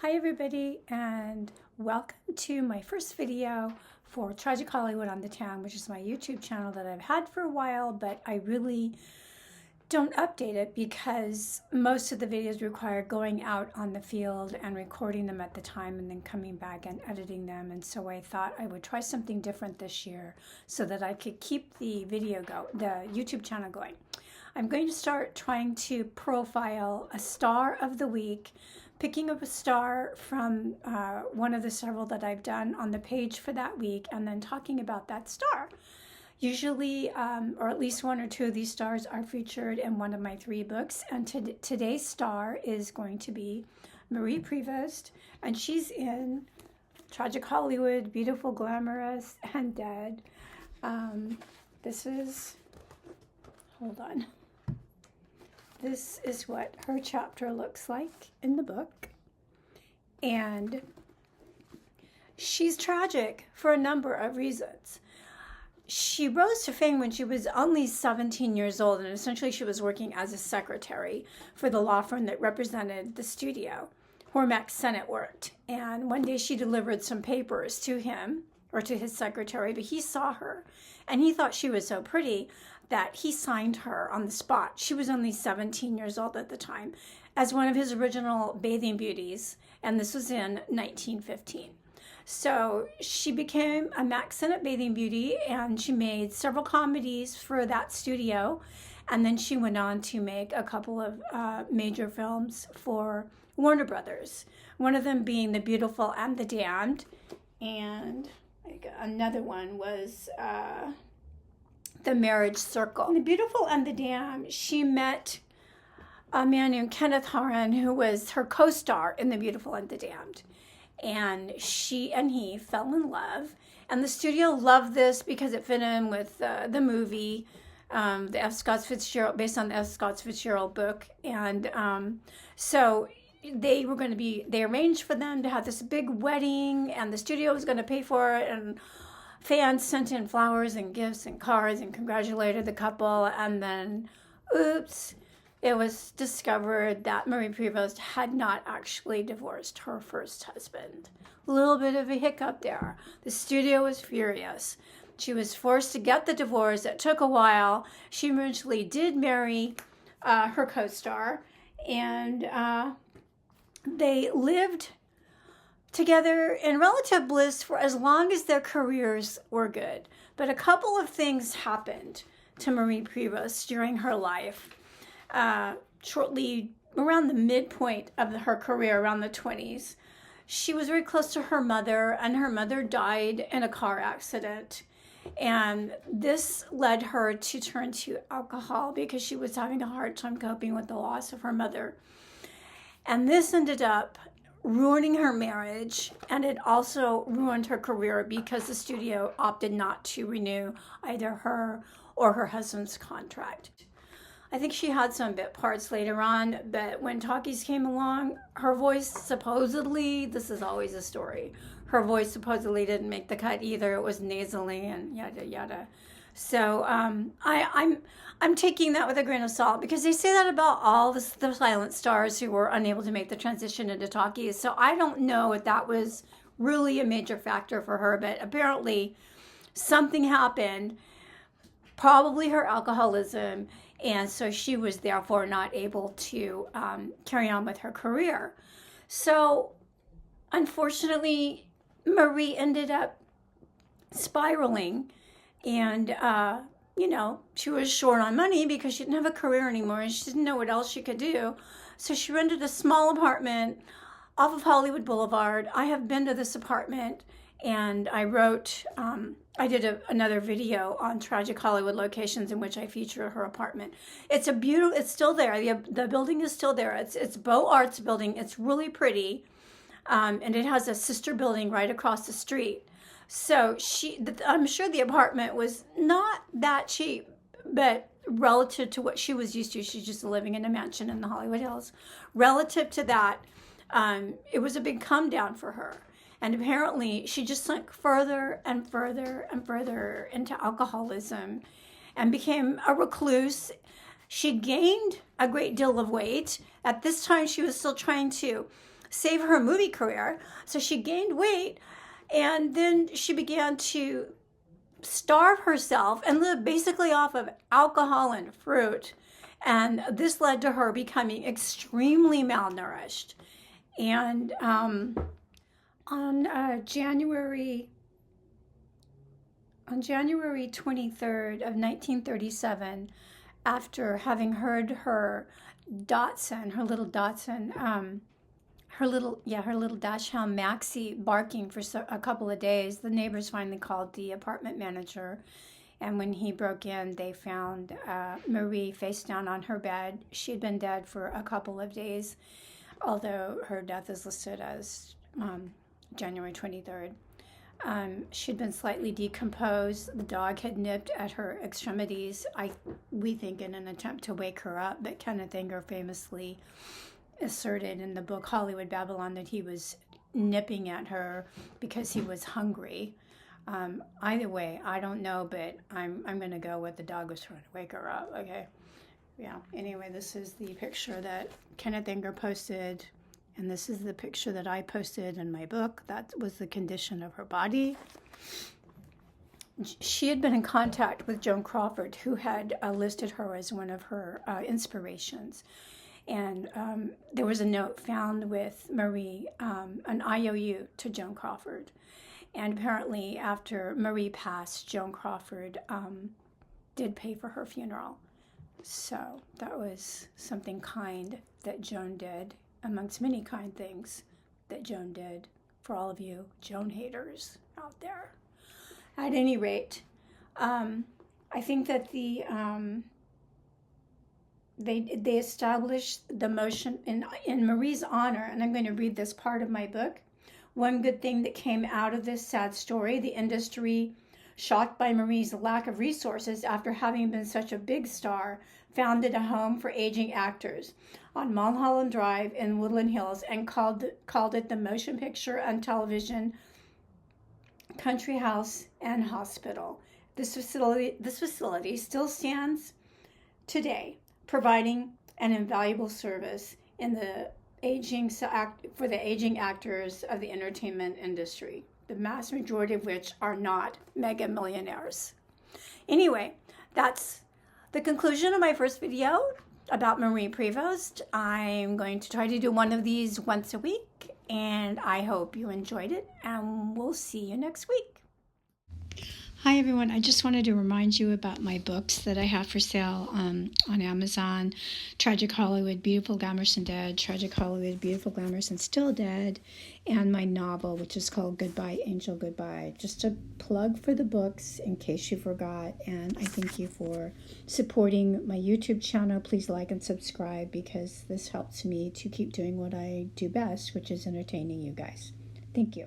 Hi everybody, and welcome to my first video for Tragic Hollywood on the Town, which is my YouTube channel that I've had for a while, but I really don't update it because most of the videos require going out on the field and recording them at the time and then coming back and editing them. And so I thought I would try something different this year so that I could keep the YouTube channel going. I'm going to start trying to profile a star of the week, picking up a star from one of the several that I've done on the page for that week, and then talking about that star. Usually, or at least one or two of these stars are featured in one of my 3 books, and today's star is going to be Marie Prevost, and she's in Tragic Hollywood, Beautiful, Glamorous, and Dead. Hold on. This is what her chapter looks like in the book. And she's tragic for a number of reasons. She rose to fame when she was only 17 years old, and essentially she was working as a secretary for the law firm that represented the studio where Max Sennett worked. And one day she delivered some papers to him, or to his secretary, but he saw her and he thought she was so pretty that he signed her on the spot. She was only 17 years old at the time, as one of his original bathing beauties, and this was in 1915. So she became a Max Sennett bathing beauty, and she made several comedies for that studio, and then she went on to make a couple of major films for Warner Brothers, one of them being The Beautiful and the Damned, and another one was The Marriage Circle. In The Beautiful and the Damned, she met a man named Kenneth Horan, who was her co-star in The Beautiful and the Damned. And she and he fell in love. And the studio loved this because it fit in with the movie, the F. Scott Fitzgerald, based on the F. Scott Fitzgerald book. And so they arranged for them to have this big wedding, and the studio was going to pay for it. And fans sent in flowers and gifts and cards and congratulated the couple, and then, oops, it was discovered that Marie Prevost had not actually divorced her first husband. A little bit of a hiccup there. The studio was furious. She was forced to get the divorce. It took a while. She eventually did marry her co-star, and they lived together in relative bliss for as long as their careers were good. But a couple of things happened to Marie Prevost during her life, shortly around the midpoint of her career, around the 20s. She was very close to her mother, and her mother died in a car accident. And this led her to turn to alcohol because she was having a hard time coping with the loss of her mother. And this ended up ruining her marriage, and it also ruined her career because the studio opted not to renew either her or her husband's contract. I think she had some bit parts later on, but when talkies came along, her voice supposedly, this is always a story, her voice supposedly didn't make the cut either. It was nasally and yada yada. So I'm taking that with a grain of salt, because they say that about all the silent stars who were unable to make the transition into talkies. So I don't know if that was really a major factor for her, but apparently something happened, probably her alcoholism, and so she was therefore not able to carry on with her career. So unfortunately, Marie ended up spiraling. And, she was short on money because she didn't have a career anymore, and she didn't know what else she could do. So she rented a small apartment off of Hollywood Boulevard. I have been to this apartment, and I did another video on Tragic Hollywood locations in which I feature her apartment. It's it's still there. The building is still there. It's Beaux Arts building. It's really pretty. And it has a sister building right across the street. So I'm sure the apartment was not that cheap, but relative to what she was used to, she's just living in a mansion in the Hollywood Hills. Relative to that, it was a big come down for her. And apparently she just sunk further and further and further into alcoholism and became a recluse. She gained a great deal of weight. At this time, she was still trying to save her movie career. So she gained weight, and then she began to starve herself and live basically off of alcohol and fruit. And this led to her becoming extremely malnourished. And on January 23rd of 1937, after having heard her Dachshund, her little dachshund Maxie barking for a couple of days, the neighbors finally called the apartment manager. And when he broke in, they found Marie face down on her bed. She had been dead for a couple of days, although her death is listed as January 23rd. She'd been slightly decomposed. The dog had nipped at her extremities, we think in an attempt to wake her up, but Kenneth Anger famously asserted in the book Hollywood Babylon that he was nipping at her because he was hungry. Either way, I don't know, but I'm going to go with the dog was trying to wake her up, okay? Yeah, anyway, this is the picture that Kenneth Anger posted, and this is the picture that I posted in my book. That was the condition of her body. She had been in contact with Joan Crawford, who had listed her as one of her inspirations. And there was a note found with Marie, an IOU to Joan Crawford. And apparently after Marie passed, Joan Crawford did pay for her funeral. So that was something kind that Joan did, amongst many kind things that Joan did for all of you Joan haters out there. At any rate, I think that they established the motion in Marie's honor, and I'm going to read this part of my book. One good thing that came out of this sad story: the industry, shocked by Marie's lack of resources after having been such a big star, founded a home for aging actors on Mulholland Drive in Woodland Hills and called it the Motion Picture and Television Country House and Hospital. This facility still stands today, providing an invaluable service in the for the aging actors of the entertainment industry, the vast majority of which are not mega millionaires. Anyway, that's the conclusion of my first video about Marie Prevost. I'm going to try to do one of these once a week, and I hope you enjoyed it, and we'll see you next week. Hi everyone, I just wanted to remind you about my books that I have for sale on Amazon. Tragic Hollywood, Beautiful, Glamorous, and Dead. Tragic Hollywood, Beautiful, Glamorous, and Still Dead. And my novel, which is called Goodbye, Angel, Goodbye. Just a plug for the books in case you forgot. And I thank you for supporting my YouTube channel. Please like and subscribe because this helps me to keep doing what I do best, which is entertaining you guys. Thank you.